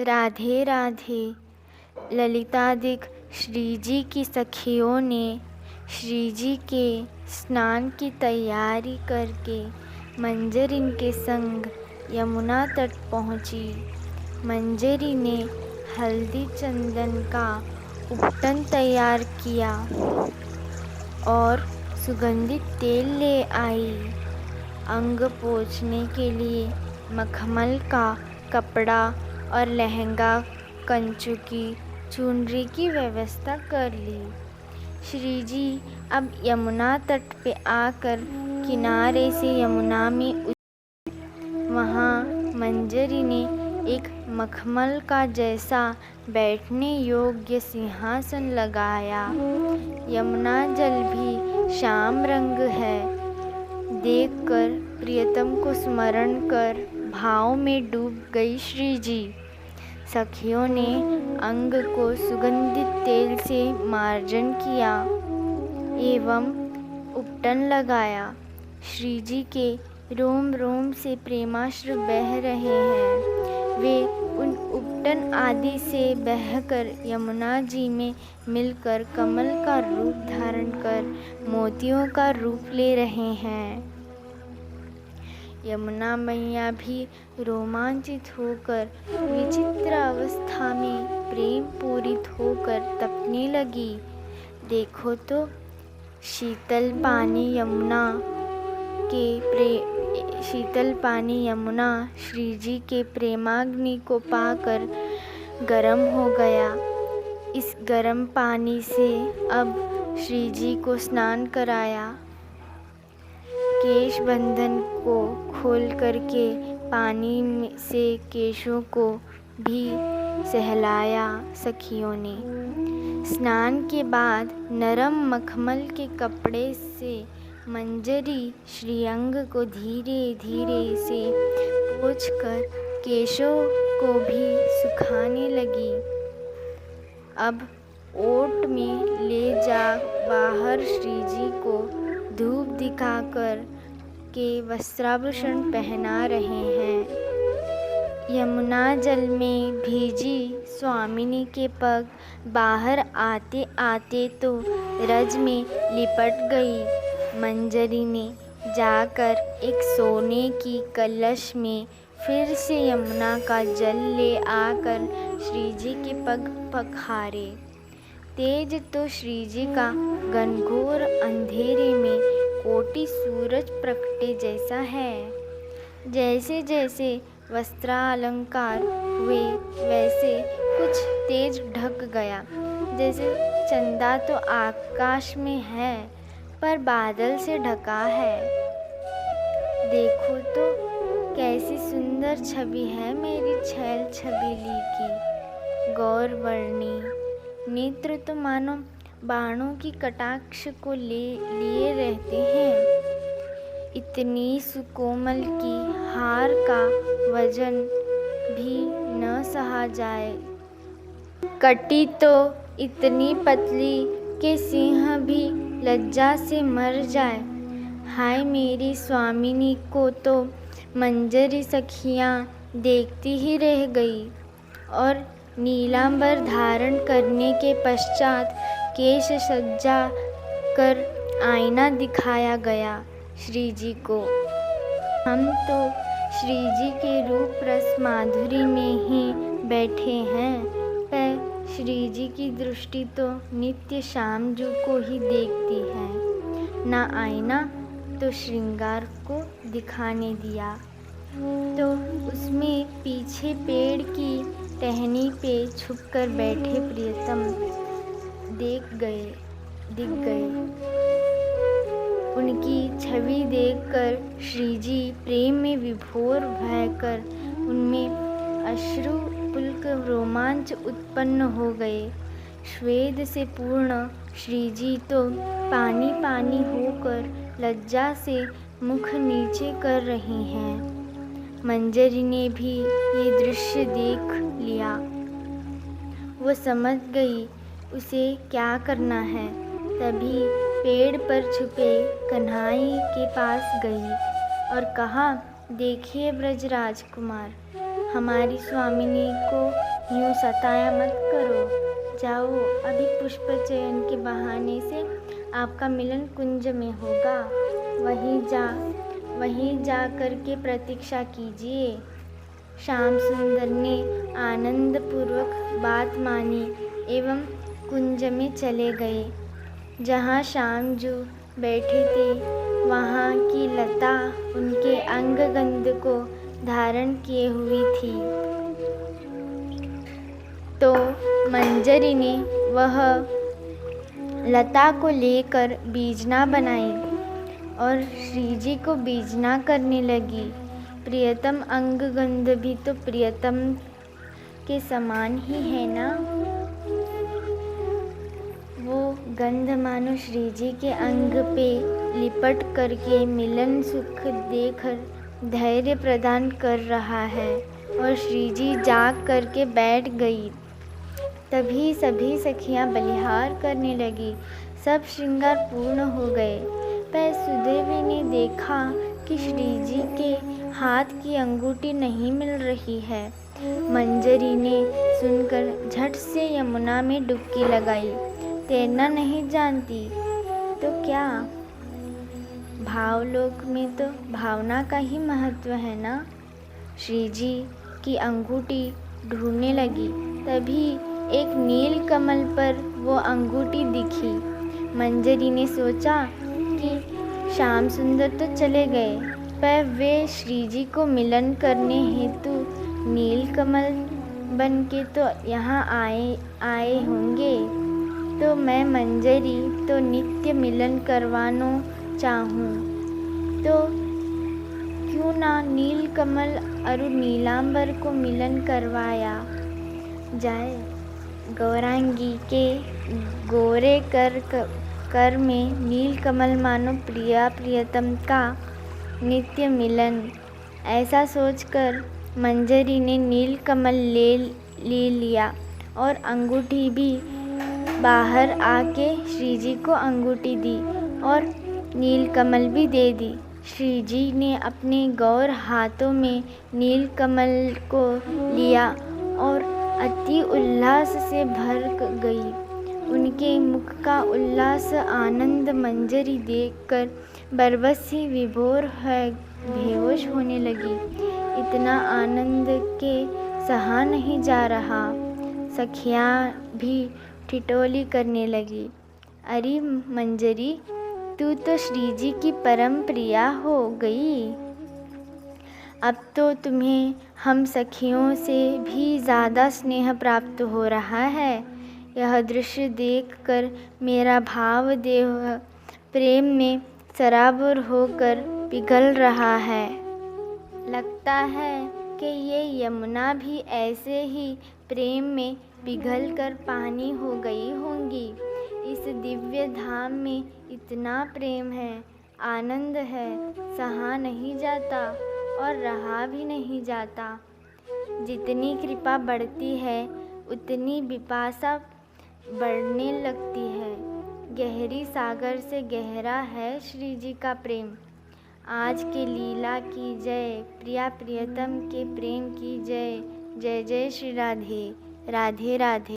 राधे राधे। ललितादिक श्रीजी की सखियों ने श्रीजी के स्नान की तैयारी करके मंजरी के संग यमुना तट पहुँची। मंजरी ने हल्दी चंदन का उपटन तैयार किया और सुगंधित तेल ले आई। अंग पोंछने के लिए मखमल का कपड़ा और लहंगा कंचुकी चुनरी की व्यवस्था कर ली। श्रीजी अब यमुना तट पे आकर किनारे से यमुना में वहाँ मंजरी ने एक मखमल का जैसा बैठने योग्य सिंहासन लगाया। यमुना जल भी श्याम रंग है। देखकर प्रियतम को स्मरण कर भाव में डूब गई श्रीजी। सखियों ने अंग को सुगंधित तेल से मार्जन किया एवं उपटन लगाया। श्रीजी के रोम रोम से प्रेमाश्रु बह रहे हैं। वे उन उपटन आदि से बहकर यमुना जी में मिलकर कमल का रूप धारण कर मोतियों का रूप ले रहे हैं। यमुना मैया भी रोमांचित होकर विचित्र अवस्था में प्रेम पूरित होकर तपने लगी। देखो तो शीतल पानी यमुना श्रीजी के प्रेमाग्नि को पाकर गर्म हो गया। इस गर्म पानी से अब श्रीजी को स्नान कराया। केश बंधन को खोल करके पानी से केशों को भी सहलाया सखियों ने। स्नान के बाद नरम मखमल के कपड़े से मंजरी श्रीअंग को धीरे धीरे से पोंछकर केशों को भी सुखाने लगी। अब ओट में ले जा बाहर श्रीजी को धूप दिखाकर के वस्त्राभूषण पहना रहे हैं। यमुना जल में भीजी स्वामिनी के पग बाहर आते आते तो रज में लिपट गई। मंजरी ने जाकर एक सोने की कलश में फिर से यमुना का जल ले आकर श्रीजी के पग पखारे। तेज तो श्रीजी का घनघोर अंधेरे में कोटि सूरज प्रगटे जैसा है। जैसे जैसे वस्त्रालंकार हुए वैसे कुछ तेज ढक गया। जैसे चंदा तो आकाश में है पर बादल से ढका है। देखो तो कैसी सुंदर छवि है मेरी छैल छबीली की। गौर वर्णी नेत्र तो मानो बाणों की कटाक्ष को लिए रहते हैं। इतनी सुकोमल की हार का वजन भी न सहा जाए। कटी तो इतनी पतली कि सिंह भी लज्जा से मर जाए। हाय मेरी स्वामिनी को तो मंजरी सखियाँ देखती ही रह गई। और नीलांबर धारण करने के पश्चात केश सज्जा कर आईना दिखाया गया श्रीजी को। हम तो श्रीजी के रूप रस माधुरी में ही बैठे हैं, पर श्रीजी की दृष्टि तो नित्य श्यामजू को ही देखती है। ना आईना तो श्रृंगार को दिखाने दिया तो उसमें पीछे पेड़ की टहनी पे छुपकर बैठे प्रियतम दिख गए। उनकी छवि देखकर श्रीजी प्रेम में विभोर भयकर उनमें अश्रु पुलक रोमांच उत्पन्न हो गए। स्वेद से पूर्ण श्रीजी तो पानी पानी होकर लज्जा से मुख नीचे कर रही हैं। मंजरी ने भी ये दृश्य देख लिया। वो समझ गई उसे क्या करना है। तभी पेड़ पर छुपे कन्हई के पास गई और कहा, देखिए ब्रजराज कुमार, हमारी स्वामिनी को यूँ सताया मत करो। जाओ, अभी पुष्प चयन के बहाने से आपका मिलन कुंज में होगा। वहीं जा कर के प्रतीक्षा कीजिए। श्याम सुंदर ने आनंद पूर्वक बात मानी एवं कुंज में चले गए। जहाँ श्यामजू बैठे थे वहाँ की लता उनके अंग गंध को धारण किए हुई थी। तो मंजरी ने वह लता को लेकर बीजना बनाई और श्रीजी को बीजना करने लगी। प्रियतम अंग गंध भी तो प्रियतम के समान ही है ना। वो गंध मानो श्रीजी के अंग पे लिपट करके मिलन सुख देकर धैर्य प्रदान कर रहा है। और श्रीजी जाग करके बैठ गई। तभी सभी सखियां बलिहार करने लगी। सब श्रृंगार पूर्ण हो गए। पर सुदेवी ने देखा कि श्रीजी के हाथ की अंगूठी नहीं मिल रही है। मंजरी ने सुनकर झट से यमुना में डुबकी लगाई। तैरना नहीं जानती तो क्या, भावलोक में तो भावना का ही महत्व है ना। श्रीजी की अंगूठी ढूंढने लगी। तभी एक नील कमल पर वो अंगूठी दिखी। मंजरी ने सोचा कि श्याम सुंदर तो चले गए, पर वे श्रीजी को मिलन करने हेतु नील कमल बन के तो यहाँ आए होंगे। तो मैं मंजरी तो नित्य मिलन करवानो चाहूँ, तो क्यों ना नील कमल अरु नीलांबर को मिलन करवाया जाए। गौरांगी के गोरे कर में नील कमल मानो प्रिया प्रियतम का नित्य मिलन। ऐसा सोचकर मंजरी ने नील कमल ले लिया और अंगूठी भी बाहर आके श्रीजी को अंगूठी दी और नील कमल भी दे दी। श्रीजी ने अपने गौर हाथों में नील कमल को लिया और अति उल्लास से भर गई। उनके मुख का उल्लास आनंद मंजरी देखकर बरबस ही विभोर है बेहोश होने लगी। इतना आनंद के सहा नहीं जा रहा। सखियाँ भी ठिठोली करने लगी। अरे मंजरी, तू तो श्रीजी की परम प्रिया हो गई। अब तो तुम्हें हम सखियों से भी ज़्यादा स्नेह प्राप्त हो रहा है। यह दृश्य देखकर मेरा भाव देह प्रेम में सराबोर होकर पिघल रहा है। लगता है कि ये यमुना भी ऐसे ही प्रेम में पिघल कर पानी हो गई होंगी। इस दिव्य धाम में इतना प्रेम है, आनंद है, सहा नहीं जाता और रहा भी नहीं जाता। जितनी कृपा बढ़ती है उतनी विपाशा बढ़ने लगती है। गहरी सागर से गहरा है श्रीजी का प्रेम। आज के लीला की जय, प्रिया प्रियतम के प्रेम की जय। जय जय श्री राधे। राधे राधे।